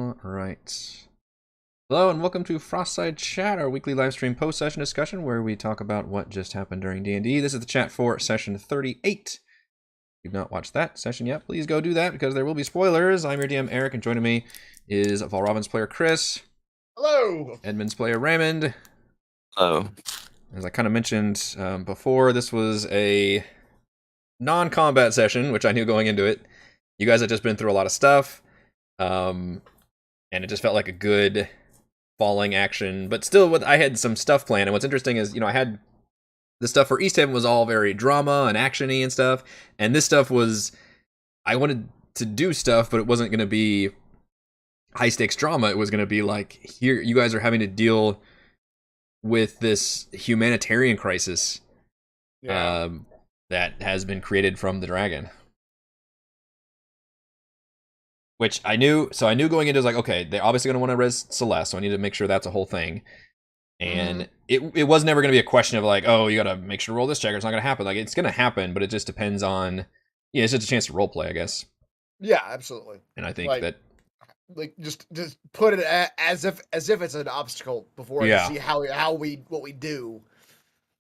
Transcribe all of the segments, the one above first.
All right. Hello and welcome to Frostside Chat, our weekly live stream post-session discussion where we talk about what just happened during D&D. This is the chat for session 38. If you've not watched that session yet, please go do that because there will be spoilers. I'm your DM, Eric, and joining me is Valravan's player, Chris. Hello! Edmund's player, Raymond. Hello. As I kind of mentioned before, this was a non-combat session, which I knew going into it. You guys had just been through a lot of stuff, and it just felt like a good falling action, but still I had some stuff planned. And what's interesting is, I had the stuff for East Haven was all very drama and action-y and stuff, and this stuff was, I wanted to do stuff, but it wasn't going to be high-stakes drama. It was going to be like, here, you guys are having to deal with this humanitarian crisis that has been created from the dragon. Which I knew going into, it was like, okay, they're obviously going to want to res Celeste, so I need to make sure that's a whole thing. And it was never going to be a question of like, oh, you got to make sure to roll this check or it's not going to happen. Like, it's going to happen, but it just depends on, it's just a chance to roleplay, I guess. Yeah, absolutely. And I think just put it as if it's an obstacle before to see what we do.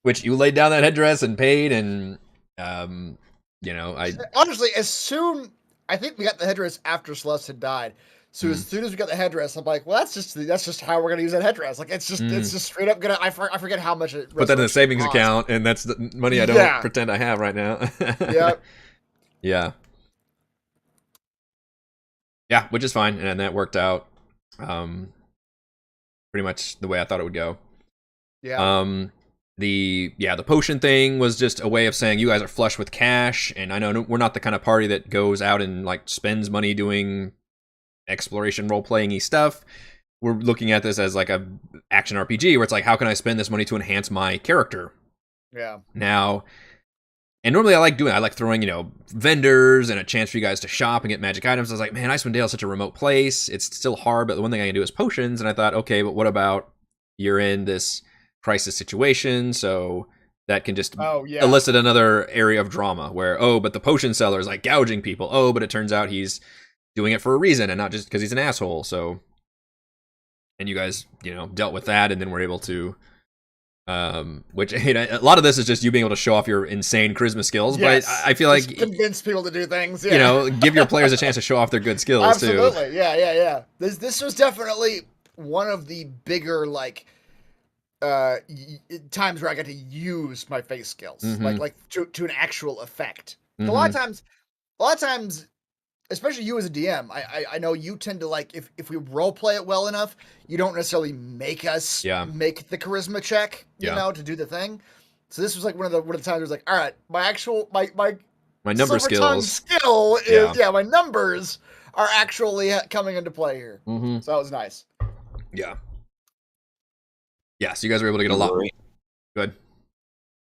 Which you laid down that headdress and paid, and honestly, I think we got the headdress after Celeste had died. So as soon as we got the headdress, I'm like, well, that's just how we're gonna use that headdress. Like, it's just straight up gonna. I forget how much it. Put that in the savings account, and that's the money I don't pretend I have right now. Yeah. Yeah, which is fine, and that worked out pretty much the way I thought it would go. Yeah. The potion thing was just a way of saying you guys are flush with cash, and I know we're not the kind of party that goes out and like spends money doing exploration role-playing-y stuff. We're looking at this as like a action RPG where it's like, how can I spend this money to enhance my character? Yeah. Now, and normally I like doing it. I like throwing, vendors and a chance for you guys to shop and get magic items. I was like, man, Icewind Dale is such a remote place. It's still hard, but the one thing I can do is potions. And I thought, okay, but what about you're in this crisis situation, so that can just elicit another area of drama where, but the potion seller is like gouging people. But it turns out he's doing it for a reason and not just because he's an asshole. So, and you guys, dealt with that, and then we're able to, which a lot of this is just you being able to show off your insane charisma skills. Yes. But I feel like convince people to do things. Yeah. Give your players a chance to show off their good skills. Absolutely. Too. Yeah. This was definitely one of the bigger times where I got to use my face skills, like to an actual effect. A lot of times, especially you as a DM, I know you tend to like if we role play it well enough, you don't necessarily make us make the charisma check, to do the thing. So this was like one of the times where it's like, all right, my number skill is my numbers are actually coming into play here. So that was nice. Yeah, so you guys were able to get a lot. Good.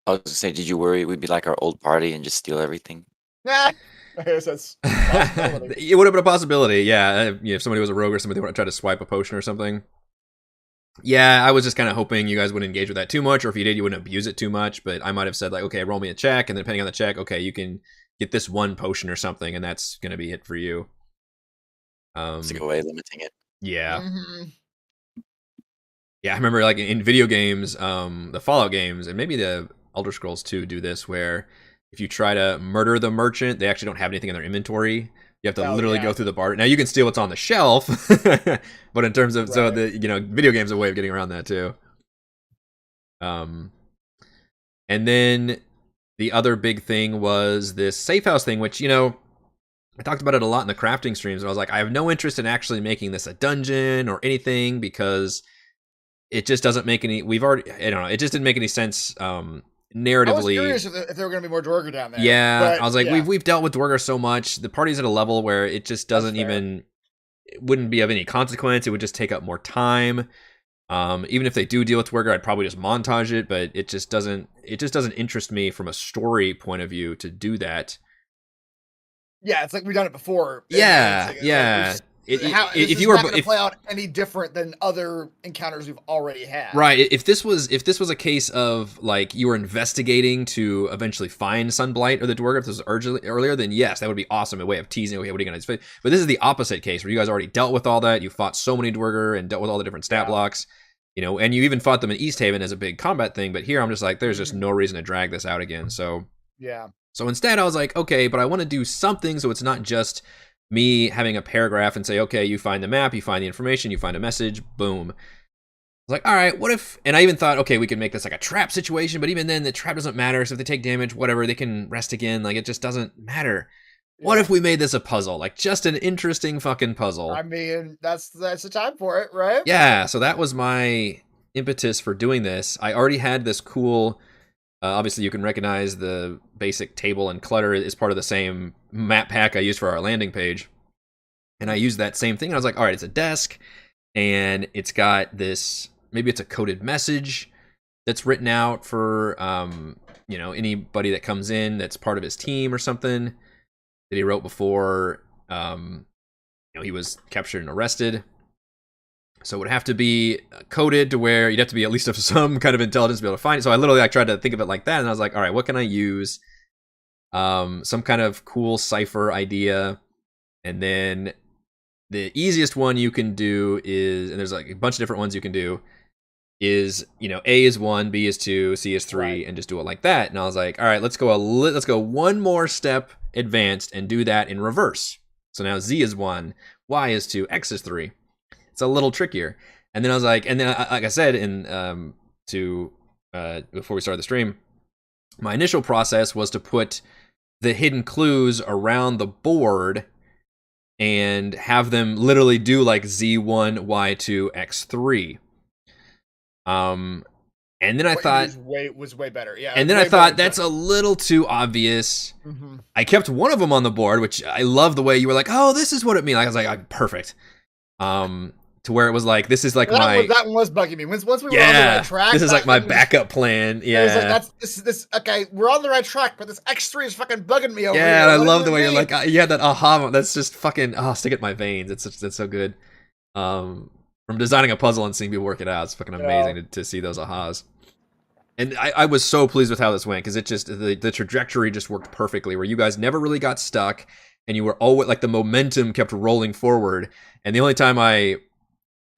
I was going to say, did you worry we'd be like our old party and just steal everything? Nah. I guess that's it would have been a possibility, yeah. If somebody was a rogue or somebody would try to swipe a potion or something. Yeah, I was just kind of hoping you guys wouldn't engage with that too much, or if you did, you wouldn't abuse it too much. But I might have said, like, okay, roll me a check, and then depending on the check, okay, you can get this one potion or something, and that's going to be it for you. It's a good way of limiting it. Yeah. Yeah, I remember like in video games, the Fallout games, and maybe the Elder Scrolls 2 do this, where if you try to murder the merchant, they actually don't have anything in their inventory. You have to literally go through the bar. Now you can steal what's on the shelf, but in terms of so the video games are a way of getting around that too. And then the other big thing was this safe house thing, which I talked about it a lot in the crafting streams. I was like, I have no interest in actually making this a dungeon or anything because it just doesn't make any. It just didn't make any sense. Narratively, I was curious if there were going to be more Dwarger down there. Yeah, but I was like, we've dealt with Dwarger so much. The party's at a level where it just doesn't it wouldn't be of any consequence. It would just take up more time. Even if they do deal with Dwarger, I'd probably just montage it. But it just doesn't interest me from a story point of view to do that. Yeah, it's like we've done it before. Yeah. if you were not going to play out any different than other encounters we've already had. Right. If this was a case of like you were investigating to eventually find Sunblight or the Dwarf, if this was earlier, then yes, that would be awesome. A way of teasing, okay, what are you going to do? But this is the opposite case where you guys already dealt with all that. You fought so many Dwarger and dealt with all the different stat blocks, you know, and you even fought them in East Haven as a big combat thing. But here I'm just like, there's just no reason to drag this out again. So yeah. So instead I was like, okay, but I want to do something so it's not just me having a paragraph and say, okay, you find the map, you find the information, you find a message, boom. I was like, all right, what if, and I even thought, okay, we could make this like a trap situation, but even then the trap doesn't matter. So if they take damage, whatever, they can rest again. Like, it just doesn't matter. Yeah. What if we made this a puzzle? Like, just an interesting fucking puzzle. I mean, that's the time for it, right? Yeah, so that was my impetus for doing this. I already had this cool, obviously you can recognize the basic table and clutter is part of the same map pack I used for our landing page. And I used that same thing. And I was like, all right, it's a desk and it's got this, maybe it's a coded message that's written out for, you know, anybody that comes in that's part of his team or something that he wrote before, you know, he was captured and arrested. So it would have to be coded to where you'd have to be at least of some kind of intelligence to be able to find it. So I literally tried to think of it like that. And I was like, all right, what can I use? Some kind of cool cipher idea. And then the easiest one you can do is, and there's like a bunch of different ones you can do, is, you know, A is 1, B is 2, C is 3, right, and just do it like that. And I was like, all right, let's go one more step advanced and do that in reverse. So now Z is 1, Y is 2, X is 3. It's a little trickier. And then I was like, and then like I said before we started the stream, my initial process was to put the hidden clues around the board and have them literally do like Z1, Y2, X3. And then I thought was way better. Yeah. And then I thought that's a little too obvious. Mm-hmm. I kept one of them on the board, which I love the way you were like, oh, this is what it means. I was like, perfect. To where it was like, this is like that one was bugging me. Once we were on the right track, this is like my backup plan. Yeah, it was like, this. Okay, we're on the right track, but this X3 is fucking bugging me over. Yeah, I love the way you're like, you had that aha moment. That's just fucking stick it in my veins. It's so good. From designing a puzzle and seeing people work it out, it's fucking amazing to see those ahas. And I was so pleased with how this went because it just the trajectory just worked perfectly. Where you guys never really got stuck, and you were always like the momentum kept rolling forward. And the only time I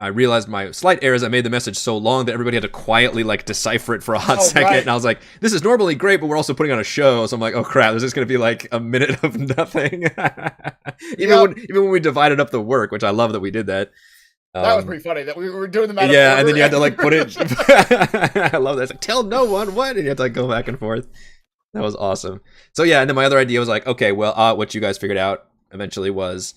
realized my slight error is I made the message so long that everybody had to quietly like decipher it for a hot second. Right. And I was like, this is normally great, but we're also putting on a show. So I'm like, oh crap, there's just going to be like a minute of nothing. Even when we divided up the work, which I love that we did that. That was pretty funny that we were doing the math. Yeah, and then you had to like put it. I love that. It's like, tell no one what, and you had to like go back and forth. That was awesome. So yeah, and then my other idea was like, okay, well, what you guys figured out eventually was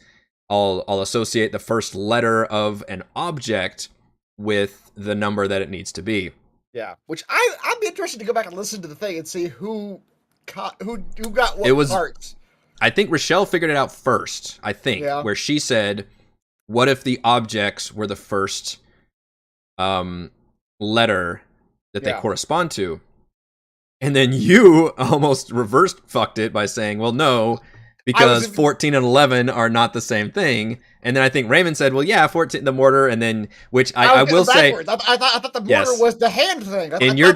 I'll associate the first letter of an object with the number that it needs to be. Yeah, which I'd be interested to go back and listen to the thing and see who got what parts. I think Rochelle figured it out first. I think where she said, "What if the objects were the first letter that they correspond to?" And then you almost reverse fucked it by saying, "Well, no." Because 14 and 11 are not the same thing. And then I think Raymond said, well, yeah, 14, the mortar, and then, which I will say. I thought the mortar was the hand thing. In your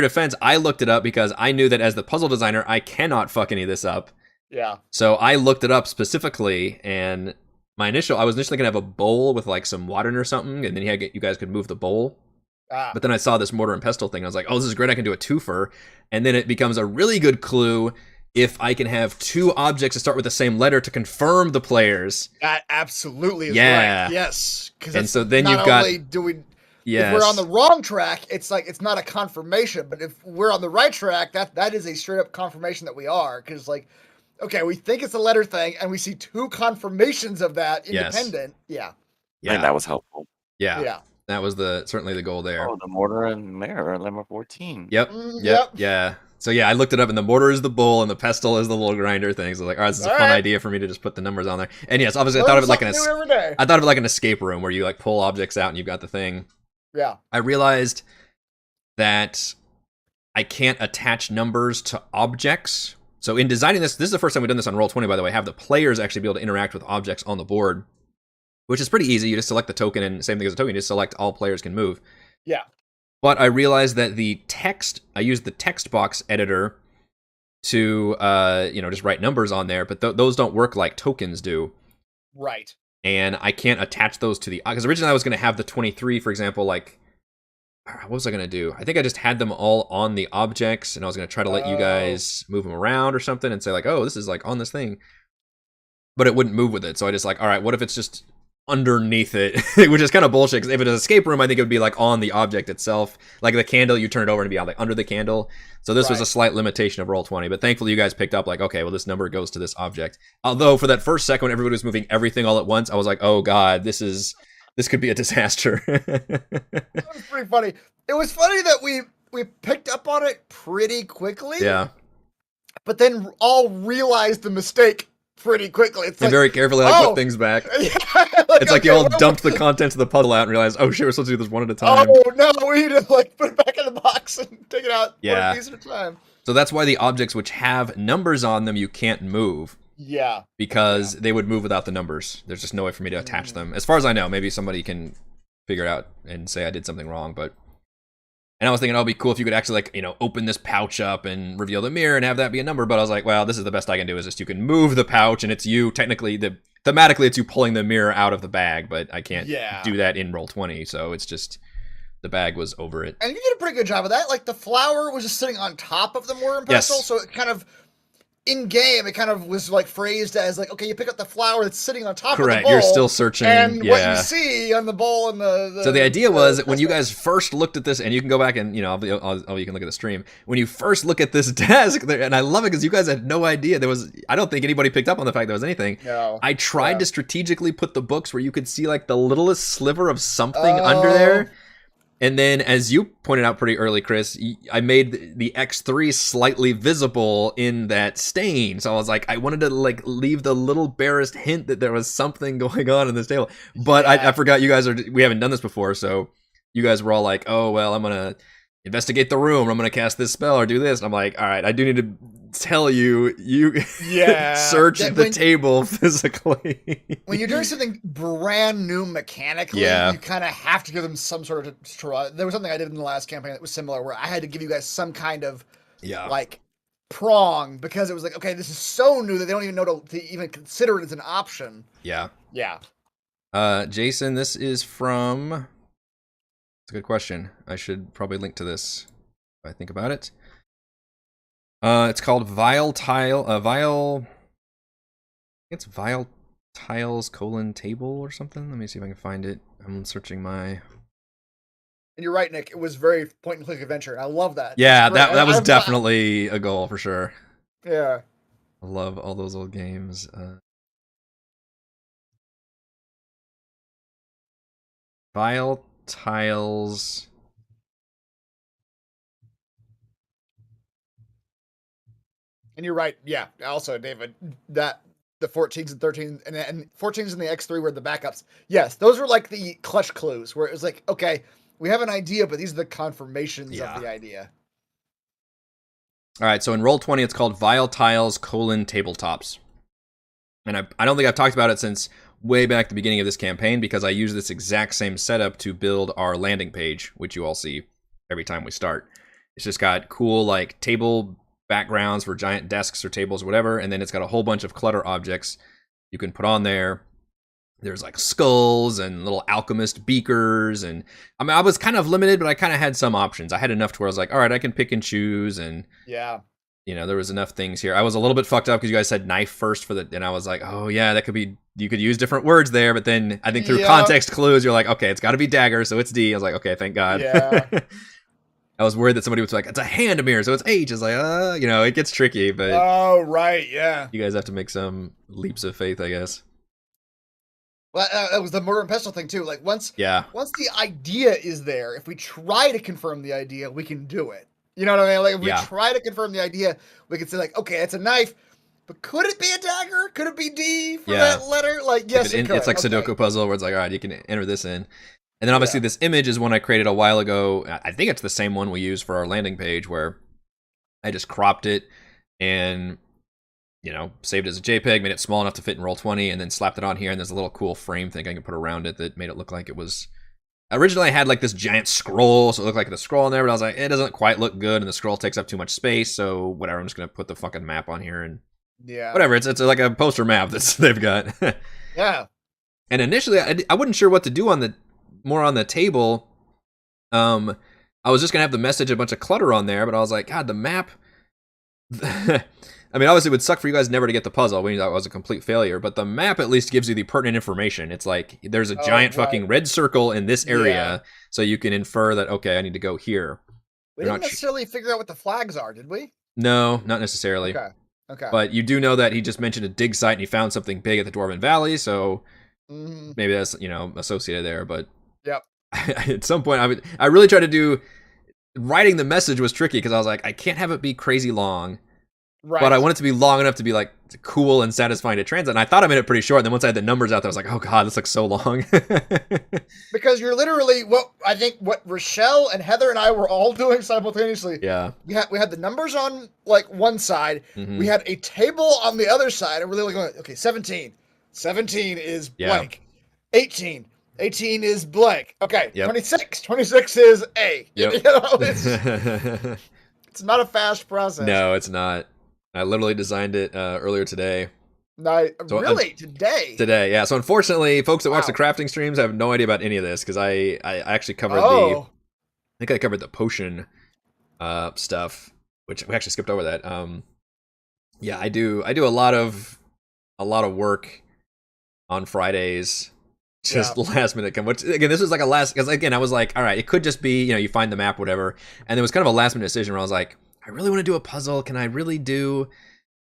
defense, I looked it up because I knew that as the puzzle designer, I cannot fuck any of this up. Yeah. So I looked it up specifically, and I was initially going to have a bowl with like some water in or something, and then you guys could move the bowl. But then I saw this mortar and pestle thing. I was like, oh, this is great. I can do a twofer. And then it becomes a really good clue if I can have two objects that start with the same letter to confirm the players. That absolutely is right. Yes. And so then you've got... If we're on the wrong track, it's like it's not a confirmation. But if we're on the right track, that is a straight up confirmation that we are. Because like, okay, we think it's a letter thing, and we see two confirmations of that independent. Yes. Yeah. And that was helpful. Yeah. That was certainly the goal there. Oh, the mortar and mirror, number 14. Yep. Yeah. So yeah, I looked it up, and the mortar is the bowl, and the pestle is the little grinder thing. So I was like, all right, this is a fun idea for me to just put the numbers on there. And yes, obviously, I thought of it like an escape room where you like pull objects out and you've got the thing. Yeah. I realized that I can't attach numbers to objects. So in designing this is the first time we've done this on Roll20, by the way. Have the players actually be able to interact with objects on the board. which is pretty easy. You just select the token, and same thing as a token, you just select all players can move. Yeah. But I realized that I used the text box editor to, just write numbers on there, but those don't work like tokens do. Right. And I can't attach those to the, because originally I was going to have the 23, for example, like, what was I going to do? I think I just had them all on the objects, and I was going to try to let you guys move them around or something and say like, oh, this is like on this thing. But it wouldn't move with it. So I just like, all right, what if it's just underneath it? Which is kind of bullshit, because if it's an escape room, I think it would be like on the object itself. Like the candle, you turn it over and be on like under the candle. So this was a slight limitation of Roll20. But thankfully you guys picked up like, okay, well this number goes to this object. Although for that first second when everybody was moving everything all at once, I was like, oh god, this could be a disaster. That was pretty funny. It was funny that we picked up on it pretty quickly. Yeah. But then all realized the mistake pretty quickly. It's and like, very carefully put things back. Yeah, it's like you all dumped the contents of the puzzle out and realized, oh shit, we're supposed to do this one at a time. Oh no, we need to like put it back in the box and take it out one piece at a time. So that's why the objects which have numbers on them you can't move. Yeah. Because they would move without the numbers. There's just no way for me to attach them. As far as I know, maybe somebody can figure it out and say I did something wrong, but... And I was thinking, oh, it'd be cool if you could actually, like, open this pouch up and reveal the mirror and have that be a number. But I was like, well, this is the best I can do, is just you can move the pouch and it's you, technically, thematically, it's you pulling the mirror out of the bag, but I can't do that in Roll20, so it's just, the bag was over it. And you did a pretty good job of that. Like, the flower was just sitting on top of the mortar and pestle, so it kind of... In game, it kind of was like phrased as like, okay, you pick up the flower that's sitting on top of the bowl. You're still searching. And what you see on the bowl and the so the idea was that when you guys first looked at this, and you can go back and, you can look at the stream. When you first look at this desk, and I love it because you guys had no idea. I don't think anybody picked up on the fact there was anything. No. I tried to strategically put the books where you could see like the littlest sliver of something under there. And then, as you pointed out pretty early, Chris, I made the X3 slightly visible in that stain. So I was like, I wanted to like leave the little barest hint that there was something going on in this table. But I forgot we haven't done this before. So you guys were all like, oh, well, I'm going to investigate the room, or I'm going to cast this spell or do this. And I'm like, all right, I do need to tell you search the table physically. When you're doing something brand new mechanically, you kind of have to give them some sort of there was something I did in the last campaign that was similar, where I had to give you guys some kind of like prong, because it was like, okay, this is so new that they don't even know to even consider it as an option. Yeah. Jason, this is from... It's a good question. I should probably link to this if I think about it. It's called Vile Tiles :table or something. Let me see if I can find it. I'm searching my... And you're right, Nick. It was very point and click adventure. I love that. Yeah, that was definitely a goal for sure. Yeah. I love all those old games. Vile Tiles. And you're right. Yeah. Also, David, that the 14s and 13s and 14s and the X3 were the backups. Yes, those were like the clutch clues, where it was like, okay, we have an idea, but these are the confirmations of the idea. All right. So in Roll20, it's called Vile Tiles: Tabletops. And I don't think I've talked about it since way back at the beginning of this campaign, because I use this exact same setup to build our landing page, which you all see every time we start. It's just got cool like table backgrounds for giant desks or tables or whatever, and then it's got a whole bunch of clutter objects you can put on there. There's like skulls and little alchemist beakers, and I mean, I was kind of limited, but I kind of had some options. I had enough to where I was like, all right, I can pick and choose, and there was enough things here. I was a little bit fucked up because you guys said knife first and I was like, oh yeah, that could be, you could use different words there, but then I think through context clues, you're like, okay, it's got to be dagger, so it's D. I was like, okay, thank God. Yeah. I was worried that somebody was like, it's a hand mirror, so it's H. It's like, it gets tricky, but... Oh, right, yeah. You guys have to make some leaps of faith, I guess. Well, that was the mortar and pestle thing, too. Like, once the idea is there, if we try to confirm the idea, we can do it. You know what I mean? Like, if we try to confirm the idea, we can say, like, okay, it's a knife, but could it be a dagger? Could it be D for that letter? Like, yes, it could. It's like Sudoku puzzle where it's like, all right, you can enter this in. And then obviously this image is one I created a while ago. I think it's the same one we use for our landing page, where I just cropped it and saved it as a JPEG, made it small enough to fit in Roll20, and then slapped it on here. And there's a little cool frame thing I can put around it that made it look like it was. Originally, I had like this giant scroll, so it looked like the scroll in there, but I was like, it doesn't quite look good, and the scroll takes up too much space, so whatever, I'm just gonna put the fucking map on here, and whatever, it's like a poster map that they've got. Yeah. And initially, I wasn't sure what to do on the table. I was just gonna have the message a bunch of clutter on there, but I was like, God, the map. I mean, obviously, it would suck for you guys never to get the puzzle. We knew that was a complete failure, but the map at least gives you the pertinent information. It's like there's a giant fucking red circle in this area, so you can infer that, okay, I need to go here. We didn't necessarily figure out what the flags are, did we? No, not necessarily. Okay. But you do know that he just mentioned a dig site and he found something big at the Dwarven Valley, so maybe that's, associated there. But at some point, I really tried to do. Writing the message was tricky because I was like, I can't have it be crazy long. Right. But I want it to be long enough to be like cool and satisfying to translate. And I thought I made it pretty short. And then once I had the numbers out there, I was like, oh God, this looks so long. Because you're literally what Rochelle and Heather and I were all doing simultaneously. Yeah. We had the numbers on like one side. We had a table on the other side. And we're literally going, okay, 17. 17 is blank. 18 is blank. Okay. 26 is A. Yep. It's not a fast process. No, it's not. I literally designed it earlier today. Really? Today? Today, yeah. So unfortunately, folks that watch the crafting streams have no idea about any of this because I actually covered I think I covered the potion stuff, which we actually skipped over that. I do a lot of work on Fridays. Just last minute come, which again, this was like because again, I was like, all right, it could just be, you find the map, whatever. And it was kind of a last minute decision where I was like, I really want to do a puzzle. Can I really do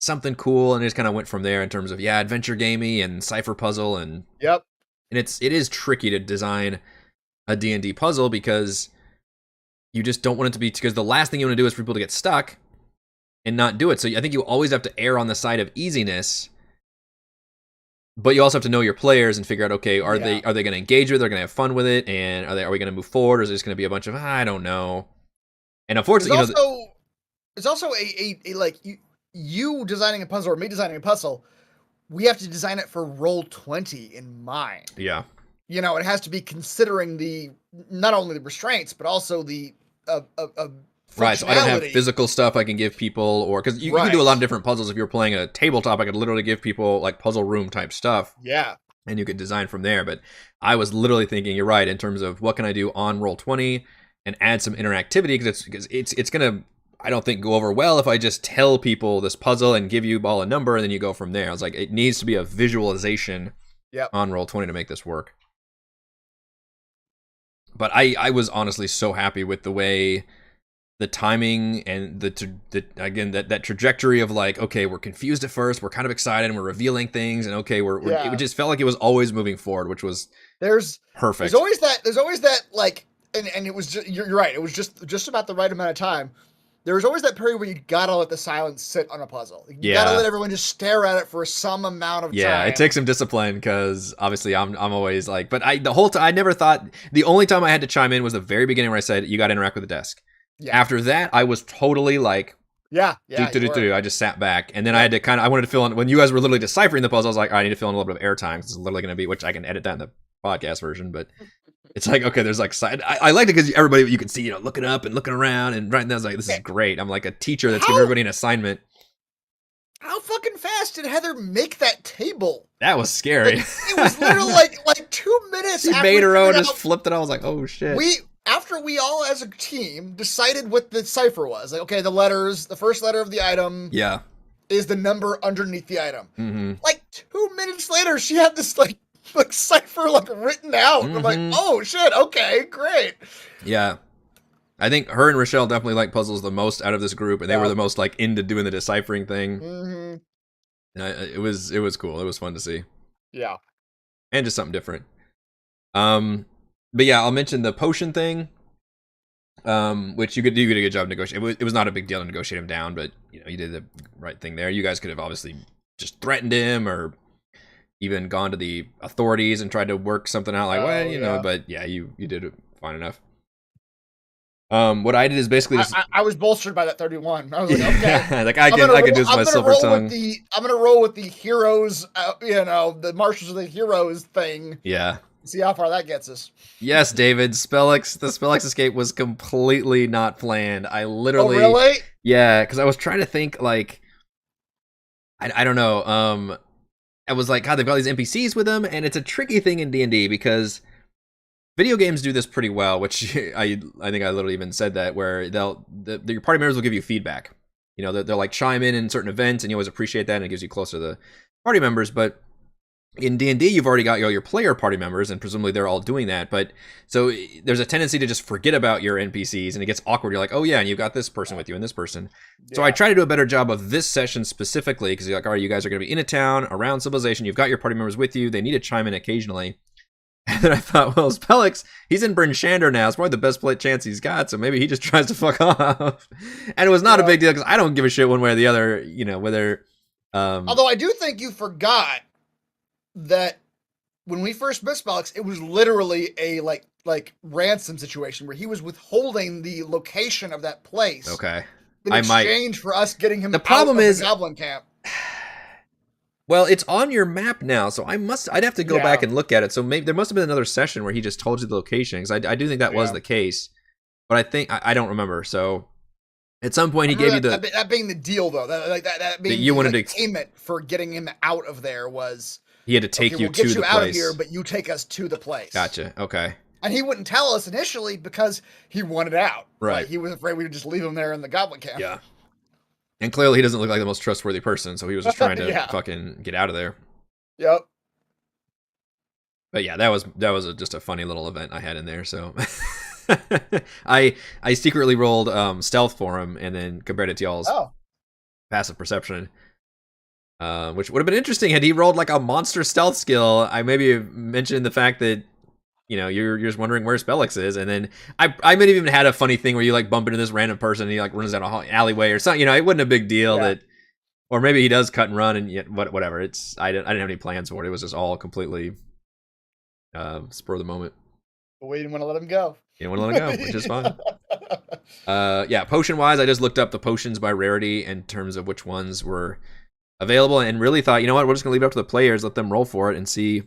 something cool? And it just kind of went from there in terms of, adventure gamey and Cipher puzzle. And and it is tricky to design a D&D puzzle because you just don't want it to be, because the last thing you want to do is for people to get stuck and not do it. So I think you always have to err on the side of easiness. But you also have to know your players and figure out, okay, are they going to engage with it? Are they going to have fun with it? And are we going to move forward? Or is it just going to be a bunch of, I don't know. And unfortunately, it's also a like you designing a puzzle or me designing a puzzle, we have to design it for Roll20 in mind. Yeah. It has to be considering not only the restraints, but also the right, so I don't have physical stuff I can give people, or because you can do a lot of different puzzles. If you're playing a tabletop, I could literally give people like puzzle room type stuff. Yeah. And you could design from there. But I was literally thinking, you're right, in terms of what can I do on Roll20 and add some interactivity, because it's going to, I don't think, go over well if I just tell people this puzzle and give you all a number and then you go from there. I was like, it needs to be a visualization on Roll20 to make this work. But I was honestly so happy with the way the timing and that trajectory of like, okay, we're confused at first, we're kind of excited, and we're revealing things, and okay, it just felt like it was always moving forward, which was perfect. There's always that like, and it was just, you're right, it was just about the right amount of time. There was always that period where you gotta let the silence sit on a puzzle. You gotta let everyone just stare at it for some amount of time. Yeah, it takes some discipline because obviously I'm always like, but the whole time I never thought, the only time I had to chime in was the very beginning where I said you got to interact with the desk. Yeah. After that, I was totally like, I just sat back, and then I had to I wanted to fill in when you guys were literally deciphering the puzzle. I was like, I need to fill in a little bit of airtime. This is literally going to be, which I can edit that in the podcast version, but it's like, okay, there's like side. I liked it because everybody, you could see, looking up and looking around and writing. I was like, this is great. I'm like a teacher that's giving everybody an assignment. How fucking fast did Heather make that table? That was scary. It was literally like 2 minutes. She made her own, just flipped it. I was like, oh shit. After we all as a team decided what the cipher was, like, okay, the first letter of the item is the number underneath the item. Mm-hmm. Like 2 minutes later, she had this like cipher like written out. Mm-hmm. I'm like, oh shit, okay, great. Yeah. I think her and Rochelle definitely like puzzles the most out of this group, and they were the most like into doing the deciphering thing. Mm-hmm. It was cool. It was fun to see. Yeah. And just something different. But yeah, I'll mention the potion thing, which you did a good job negotiating. It was not a big deal to negotiate him down, but you did the right thing there. You guys could have obviously just threatened him or even gone to the authorities and tried to work something out. Like, but yeah, you did it fine enough. What I did is basically just I was bolstered by that 31. I was like, okay, like I can do this with my silver tongue. I'm gonna roll with the heroes, the marshals of the heroes thing. Yeah. See how far that gets us. Yes, David. The Spellix escape was completely not planned. I literally. Oh, really? Yeah, because I was trying to think like, I don't know. I was like, God, they've got these NPCs with them, and it's a tricky thing in D&D because video games do this pretty well. Which I think I literally even said that, where your party members will give you feedback. You know, they'll like chime in certain events, and you always appreciate that, and it gives you closer to the party members, but. In D&D, you've already got your player party members, and presumably they're all doing that. But so there's a tendency to just forget about your NPCs, and it gets awkward. You're like, oh yeah, and you've got this person with you and this person. Yeah. So I try to do a better job of this session specifically, because you're like, all right, you guys are going to be in a town around civilization. You've got your party members with you. They need to chime in occasionally. And then I thought, well, Spellix, he's in Bryn Shander now. It's probably the best play chance he's got, so maybe he just tries to fuck off. And it was not a big deal, because I don't give a shit one way or the other, whether... Although I do think you forgot that when we first met Spellix, it was literally a like ransom situation where he was withholding the location of that place. Okay. In exchange for us getting him the problem out of is the Goblin camp. Well, it's on your map now, so I'd have to go back and look at it. So maybe there must have been another session where he just told you the location, because I do think that was the case, but I think I don't remember. So at some point he gave you that being the deal, though, that being you wanted the payment for getting him out of there was. He had to take you we'll to get the you out place. of here, but you take us to the place. Gotcha. Okay. And he wouldn't tell us initially because he wanted out. Right. He was afraid we would just leave him there in the Goblin camp. Yeah. And clearly he doesn't look like the most trustworthy person, so he was just trying to fucking get out of there. Yep. But yeah, that was just a funny little event I had in there. So I secretly rolled stealth for him and then compared it to y'all's passive perception. Which would have been interesting had he rolled like a monster stealth skill. I maybe mentioned the fact that you're just wondering where Spellix is, and then I might have even had a funny thing where you like bump into this random person and he like runs down a alleyway or something. It wasn't a big deal that, or maybe he does cut and run and yet whatever. I didn't have any plans for it. It was just all completely spur of the moment. But we didn't want to let him go. You didn't want to let him go, which is fine. Potion wise, I just looked up the potions by rarity in terms of which ones were available, and really thought, you know what, we're just gonna leave it up to the players, let them roll for it and see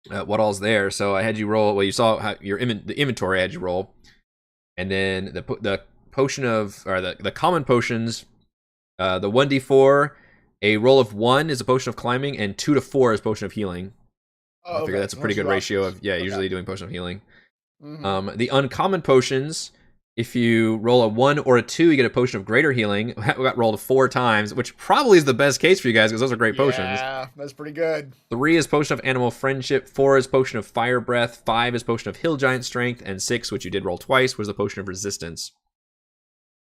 what all's there. So I had you roll. Well, you saw how the inventory I had you roll, and then the potion of, or the common potions, the 1d4, a roll of 1 is a potion of climbing, and 2 to 4 is potion of healing. I figure that's a pretty good ratio of usually doing potion of healing. Mm-hmm. The uncommon potions, if you roll a 1 or a 2, you get a potion of greater healing. We got rolled 4 times, which probably is the best case for you guys, because those are great potions. Yeah, that's pretty good. 3 is potion of animal friendship, 4 is potion of fire breath, 5 is potion of hill giant strength, and 6, which you did roll twice, was the potion of resistance.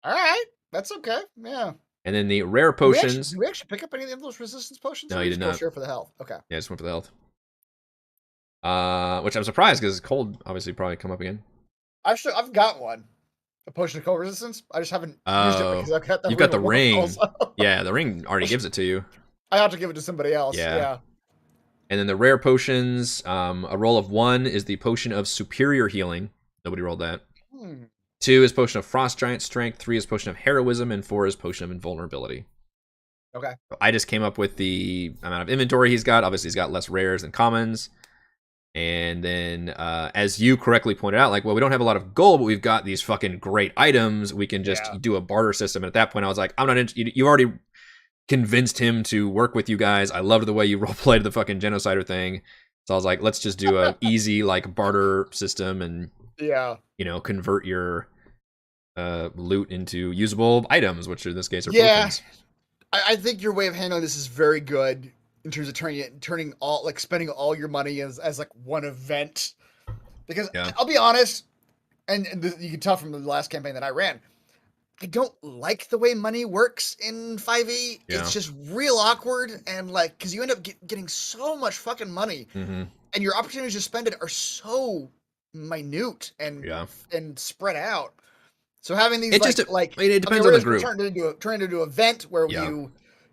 All right, that's okay. Yeah. And then the rare potions. Did we actually pick up any of those resistance potions? No, you did not. Sure for the health. Okay. Yeah, I just went for the health. Which I'm surprised, because cold obviously probably come up again. I've got one. A potion of cold resistance. I just haven't used it because I've got the You've got the ring. Also. Yeah, the ring already gives it to you. I have to give it to somebody else. Yeah. And then the rare potions, a roll of 1 is the potion of superior healing. Nobody rolled that. 2 is potion of frost giant strength, 3 is potion of heroism, and 4 is potion of invulnerability. Okay. So I just came up with the amount of inventory he's got. Obviously, he's got less rares than commons. And then, as you correctly pointed out, like, well, we don't have a lot of gold, but we've got these fucking great items. We can just do a barter system. And at that point, I was like, I'm not interested. You already convinced him to work with you guys. I loved the way you roleplayed the fucking genocider thing. So I was like, let's just do a easy like barter system and convert your loot into usable items, which in this case are potions. I think your way of handling this is very good. In terms of turning all, like, spending all your money as like one event, because I'll be honest, and you can tell from the last campaign that I ran, I don't like the way money works in 5e. It's just real awkward, and like, because you end up getting so much fucking money, and your opportunities to spend it are so minute and spread out. So having these, it depends on the group. Turn into an event where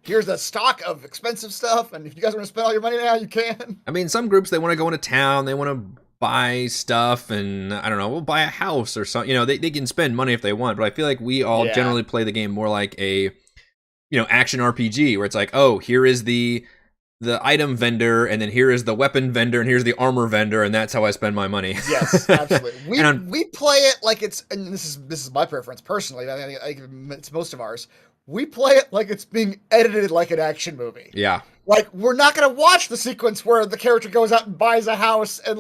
here's a stock of expensive stuff, and if you guys want to spend all your money now, you can. I mean, some groups, they want to go into town, they want to buy stuff, and I don't know, we'll buy a house or something. You know, they can spend money if they want, but I feel like we all generally play the game more like a, action RPG, where it's like, oh, here is the item vendor, and then here is the weapon vendor, and here's the armor vendor, and that's how I spend my money. Yes, absolutely. We play it like it's, and this is my preference personally. I think it's most of ours. We play it like it's being edited like an action movie. Yeah. Like, we're not going to watch the sequence where the character goes out and buys a house and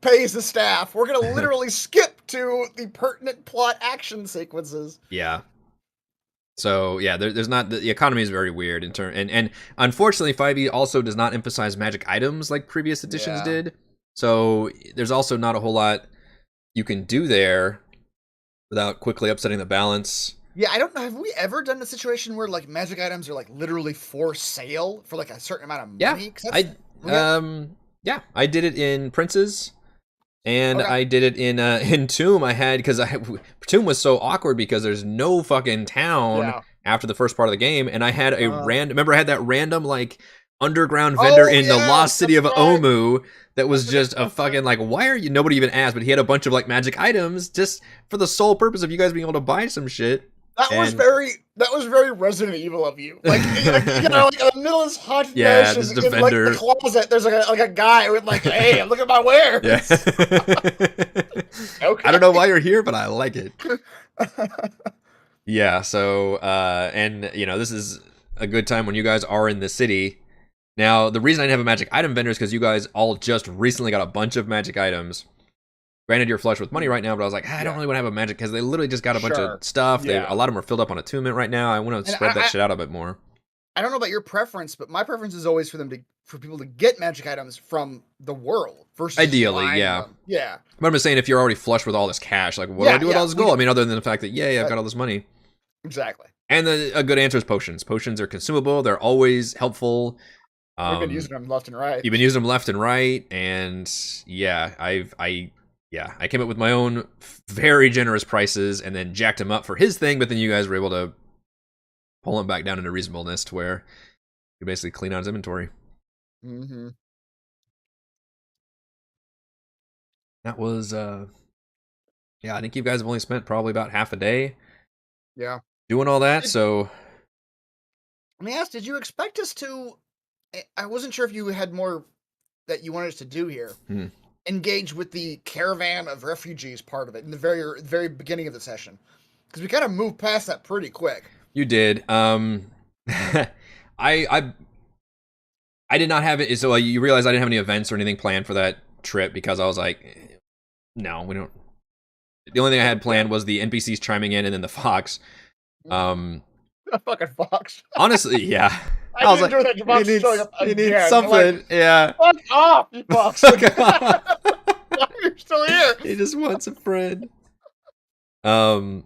pays the staff. We're going to literally skip to the pertinent plot action sequences. Yeah. So yeah, there's not, the economy is very weird in turn, and unfortunately 5e also does not emphasize magic items like previous editions did. So there's also not a whole lot you can do there without quickly upsetting the balance. Yeah, I don't know. Have we ever done a situation where like magic items are like literally for sale for like a certain amount of money? I did it in Princes. And I did it in Tomb. I had, because Tomb was so awkward because there's no fucking town after the first part of the game, and I had a remember I had that random like underground vendor in the lost city of Omu that was just a fucking like, why are you? Nobody even asked, but he had a bunch of like magic items just for the sole purpose of you guys being able to buy some shit. That was very Resident Evil of you. Like, like in the middle of this haunted mansion, just a in vendor. Like the closet, there's like a guy with like, hey, look at my wares. Yeah. Okay. I don't know why you're here, but I like it. Yeah. So, and this is a good time when you guys are in the city. Now, the reason I didn't have a magic item vendor is because you guys all just recently got a bunch of magic items. Granted, you're flush with money right now, but I was like, I don't really want to have a magic, because they literally just got a bunch of stuff. A lot of them are filled up on attunement right now. I want to spread that shit out a bit more. I don't know about your preference, but my preference is always for people to get magic items from the world versus ideally, them. But I'm just saying, if you're already flush with all this cash, like, what do I do with all this gold? I mean, other than the fact that I've got all this money. Exactly. And a good answer is potions. Potions are consumable. They're always helpful. We've been using them left and right. You've been using them left and right, and I came up with my own very generous prices and then jacked him up for his thing, but then you guys were able to pull him back down into reasonableness to where you basically clean out his inventory. Mm-hmm. That was, I think you guys have only spent probably about half a day doing all that, so... Let me ask, did you expect us to... I wasn't sure if you had more that you wanted us to do here. Engage with the caravan of refugees part of it in the very beginning of the session, because we kind of moved past that pretty quick. You did. I did not have it. So you realize I didn't have any events or anything planned for that trip, because I was like, no, we don't. The only thing I had planned was the NPCs chiming in and then the fox. A fucking fox. Honestly, yeah. I was like, that fox showing up again. He needs something. Like, fuck off, you fox. Fuck off. You're still here. He just wants a friend. No,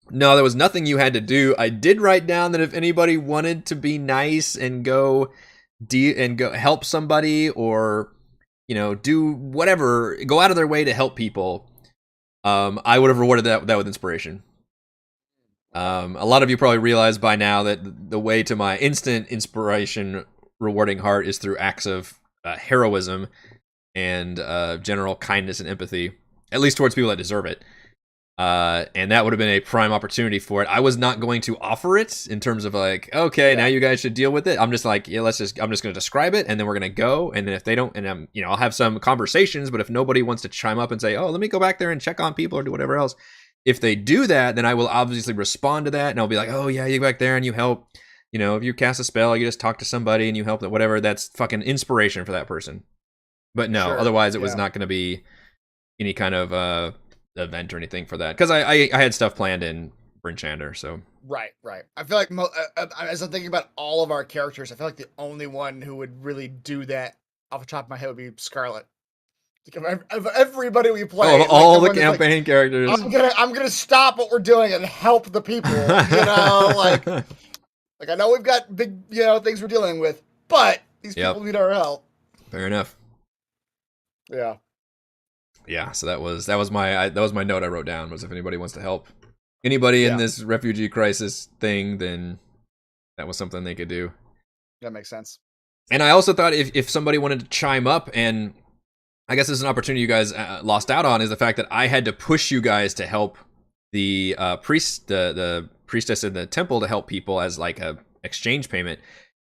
there was nothing you had to do. I did write down that if anybody wanted to be nice and go help somebody, or do whatever, go out of their way to help people, I would have rewarded that with inspiration. A lot of you probably realize by now that the way to my instant inspiration rewarding heart is through acts of heroism and general kindness and empathy, at least towards people that deserve it. And that would have been a prime opportunity for it. I was not going to offer it in terms of like, okay, now you guys should deal with it. I'm just like, I'm just going to describe it, and then we're going to go. And then if they don't, and I'll have some conversations, but if nobody wants to chime up and say, oh, let me go back there and check on people or do whatever else. If they do that, then I will obviously respond to that, and I'll be like, oh yeah, you go back there and you help. If you cast a spell, you just talk to somebody and you help them, whatever. That's fucking inspiration for that person. But no, otherwise it was not going to be any kind of event or anything for that, because I had stuff planned in Bryn Shander. So right. I feel like as I'm thinking about all of our characters, I feel like the only one who would really do that off the top of my head would be Scarlet. Of everybody we play, of all the campaign characters, I'm gonna stop what we're doing and help the people. Like I know we've got big things we're dealing with, but these people need our help. Fair enough. Yeah. So that was my note I wrote down, was if anybody wants to help anybody in this refugee crisis thing, then that was something they could do. That makes sense. And I also thought if somebody wanted to chime up and I guess this is an opportunity you guys lost out on, is the fact that I had to push you guys to help the the priestess in the temple to help people as like a exchange payment.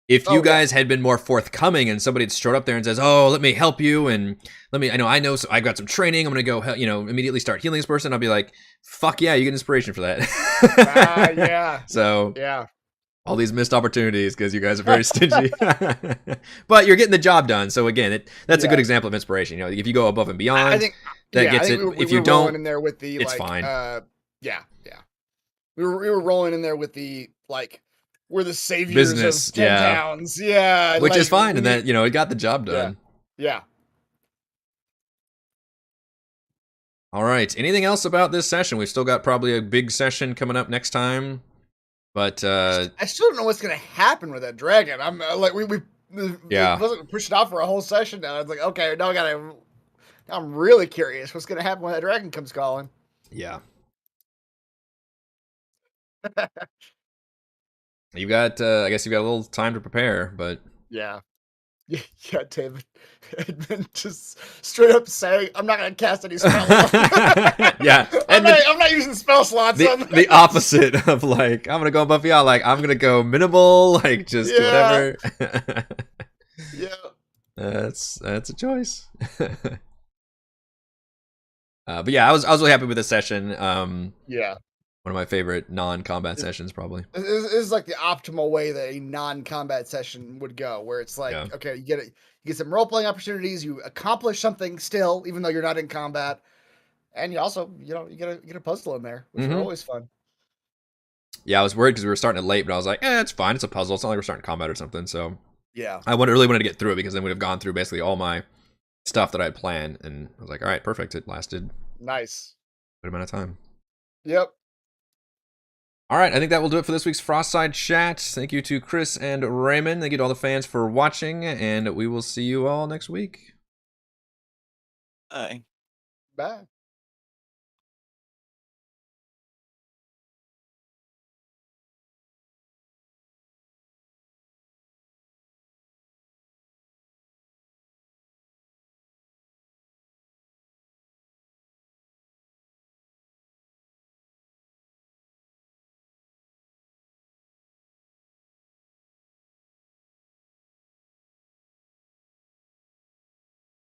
If you guys had been more forthcoming and somebody had strode up there and says, "Oh, let me help you," and I know, so I got some training, I'm gonna go, immediately start healing this person, I'll be like, "Fuck yeah, you get inspiration for that." Yeah. So yeah. All these missed opportunities because you guys are very stingy. But you're getting the job done. So again, that's a good example of inspiration. If you go above and beyond, I think gets it. If you don't, in there with the it's fine. Yeah. We were rolling in there with the like, we're the saviors of 10 towns. Yeah. Which is fine. And then, it got the job done. Yeah. All right. Anything else about this session? We've still got probably a big session coming up next time. But I still don't know what's gonna happen with that dragon. I'm like we wasn't pushed off for a whole session now. It's like, okay, now I'm really curious what's gonna happen when that dragon comes calling. Yeah. You got I guess you got a little time to prepare, but yeah, David Edmund just straight up saying, "I'm not gonna cast any spells." Yeah, I'm not using spell slots. The opposite of like, I'm gonna go above y'all. Like, I'm gonna go minimal. Like, just whatever. Yeah, that's a choice. But yeah, I was really happy with this session. Yeah. One of my favorite non-combat sessions, probably. This is like the optimal way that a non-combat session would go, where it's like, okay, you get some role-playing opportunities, you accomplish something still, even though you're not in combat, and you also, you get a puzzle in there, which are always fun. Yeah, I was worried because we were starting it late, but I was like, it's fine, it's a puzzle. It's not like we're starting combat or something. So yeah, I really wanted to get through it because then we'd have gone through basically all my stuff that I had planned, and I was like, all right, perfect. It lasted nice a good amount of time. Yep. All right, I think that will do it for this week's Frostside chat. Thank you to Chris and Raymond. Thank you to all the fans for watching, and we will see you all next week. Bye. Bye.